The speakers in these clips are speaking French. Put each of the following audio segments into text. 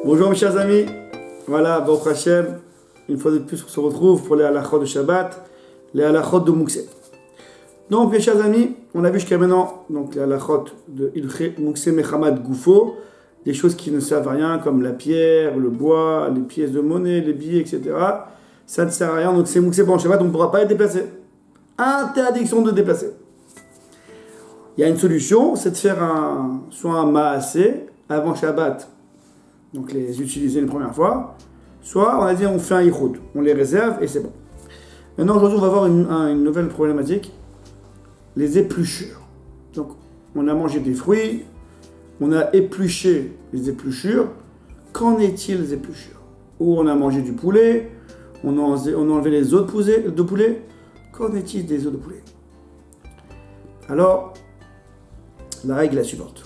Bonjour mes chers amis, voilà, Baruch Hashem, une fois de plus on se retrouve pour les halachot de Shabbat, les halachot de Mouksé. Donc mes chers amis, on a vu jusqu'à maintenant donc, les halachot de Ilché Mouksé Mechamad Goufo, des choses qui ne servent à rien comme la pierre, le bois, les pièces de monnaie, les billets, etc. Ça ne sert à rien, donc c'est Mouksé pour Shabbat, on ne pourra pas les déplacer. Interdiction de déplacer. Il y a une solution, c'est de faire soit un maasé avant Shabbat, donc les utiliser une première fois, soit on a dit on fait un yichud, on les réserve et c'est bon. Maintenant aujourd'hui on va voir une nouvelle problématique, les épluchures. Donc on a mangé des fruits, on a épluché les épluchures, qu'en est-il des épluchures? Ou on a mangé du poulet, on a enlevé les os de poulet, qu'en est-il des os de poulet? Alors, la règle est la suivante.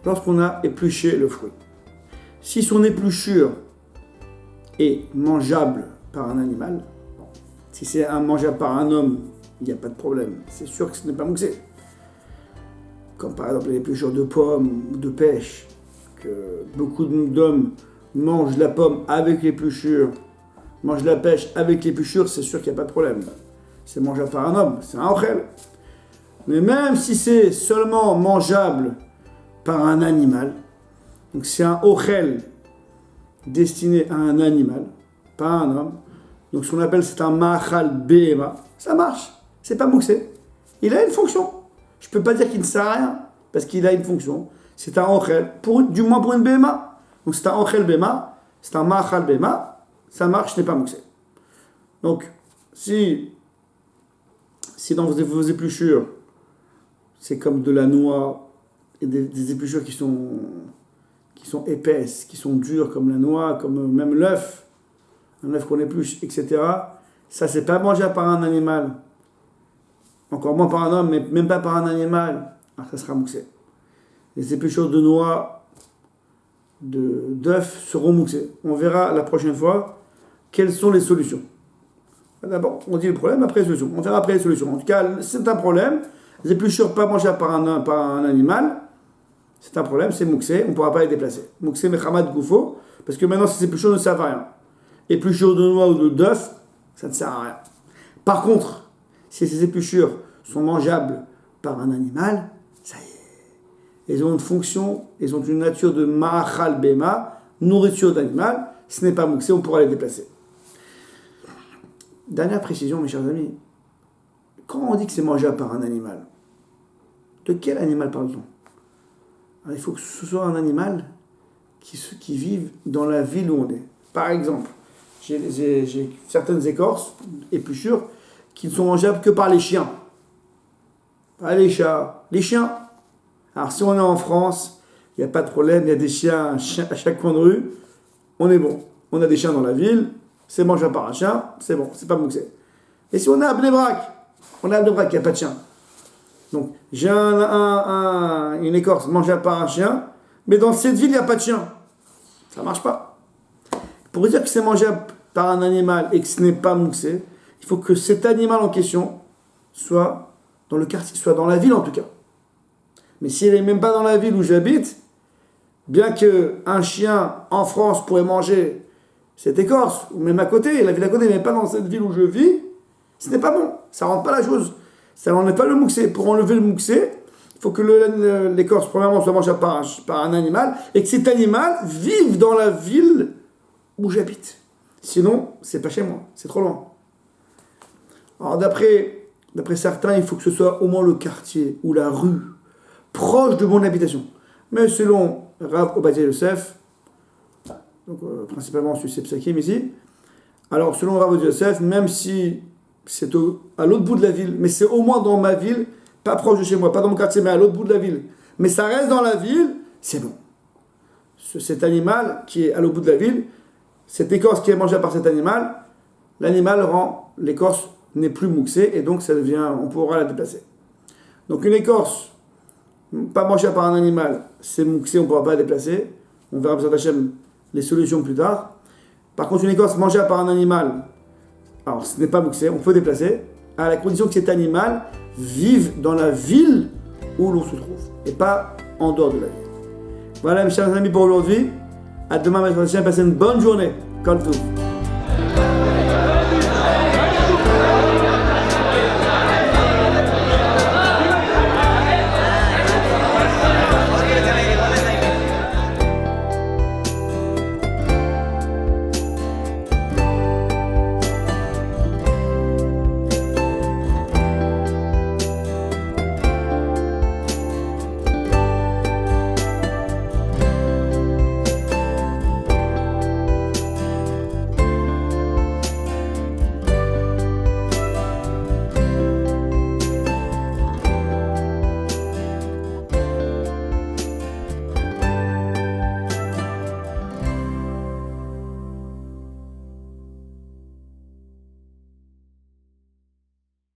Lorsqu'on a épluché le fruit, si son épluchure est mangeable par un animal, si c'est mangeable par un homme, il n'y a pas de problème. C'est sûr que ce n'est pas mouxé. Comme par exemple l'épluchure de pommes ou de pêche, que beaucoup d'hommes mangent la pomme avec l'épluchure, mangent la pêche avec l'épluchure, c'est sûr qu'il n'y a pas de problème. C'est mangeable par un homme, c'est un ochel. Mais même si c'est seulement mangeable par un animal, donc c'est un ochel destiné à un animal, pas à un homme, donc ce qu'on appelle c'est un ma'achal behema, ça marche, c'est pas mouxé. Il a une fonction. Je peux pas dire qu'il ne sert à rien, parce qu'il a une fonction. C'est un ochel, du moins pour une behema. Donc c'est un ochel behema, c'est un ma'achal behema, ça marche, ce n'est pas mouxé. Donc, si dans vos épluchures, c'est comme de la noix, et des épluchures qui sont épaisses, qui sont dures comme la noix, comme même l'œuf, un œuf qu'on épluche, etc. Ça, c'est pas mangeable par un animal, encore moins par un homme, mais même pas par un animal. Alors ça sera mouxé. Les épluchures de noix, d'œufs seront mouxées. On verra la prochaine fois quelles sont les solutions. D'abord, on dit le problème, après les solutions. On verra après les solutions. En tout cas, c'est un problème. Les épluchures pas mangeables par un animal, c'est un problème, c'est mouxé, on ne pourra pas les déplacer. Mouxé mechamad goufo, parce que maintenant ces épluchures ne servent à rien. Épluchures de noix ou d'œuf, ça ne sert à rien. Par contre, si ces épluchures sont mangeables par un animal, ça y est. Elles ont une fonction, elles ont une nature de ma'achal bema, nourriture d'animal, ce n'est pas mouxé, on pourra les déplacer. Dernière précision, mes chers amis. Quand on dit que c'est mangeable par un animal, de quel animal parle-t-on? Alors, il faut que ce soit un animal qui vive dans la ville où on est. Par exemple, j'ai certaines écorces, épluchures, qui ne sont mangeables que par les chiens. Pas les chats, les chiens. Alors si on est en France, il n'y a pas de problème, il y a des chiens à chaque coin de rue, on est bon. On a des chiens dans la ville, c'est mangeable par un chien, c'est bon, c'est pas mouxé. Et si on est à Bnei Brak, il n'y a pas de chien. Donc, j'ai une écorce mangeable par un chien, mais dans cette ville, il n'y a pas de chien. Ça ne marche pas. Pour dire que c'est mangeable par un animal et que ce n'est pas mouxé, il faut que cet animal en question soit dans le quartier, soit dans la ville en tout cas. Mais s'il n'est même pas dans la ville où j'habite, bien qu'un chien en France pourrait manger cette écorce, ou même à côté, la ville à côté, mais pas dans cette ville où je vis, ce n'est pas bon. Ça ne rend pas la chose. Ça n'enlève pas le mouxé. Pour enlever le mouxé, il faut que l'écorce, premièrement, soit mangée par un animal et que cet animal vive dans la ville où j'habite. Sinon, c'est pas chez moi, c'est trop loin. Alors, d'après certains, il faut que ce soit au moins le quartier ou la rue, proche de mon habitation. Mais selon Rav Obadia Yosef, donc, principalement sur Sepsakim ici, alors selon Rav Obadia Yosef, même si c'est à l'autre bout de la ville, mais c'est au moins dans ma ville, pas proche de chez moi, pas dans mon quartier, mais à l'autre bout de la ville. Mais ça reste dans la ville, c'est bon. Cet animal qui est à l'autre bout de la ville, cette écorce qui est mangée par cet animal, l'animal rend l'écorce n'est plus mouxée et donc on pourra la déplacer. Donc une écorce pas mangée par un animal, c'est mouxé, on ne pourra pas la déplacer. On verra B'ezrat Hashem les solutions plus tard. Par contre, une écorce mangée par un animal, alors ce n'est pas mouxé, on peut déplacer, à la condition que cet animal vive dans la ville où l'on se trouve, et pas en dehors de la ville. Voilà mes chers amis pour aujourd'hui. À demain, passez une bonne journée. Kol Tov.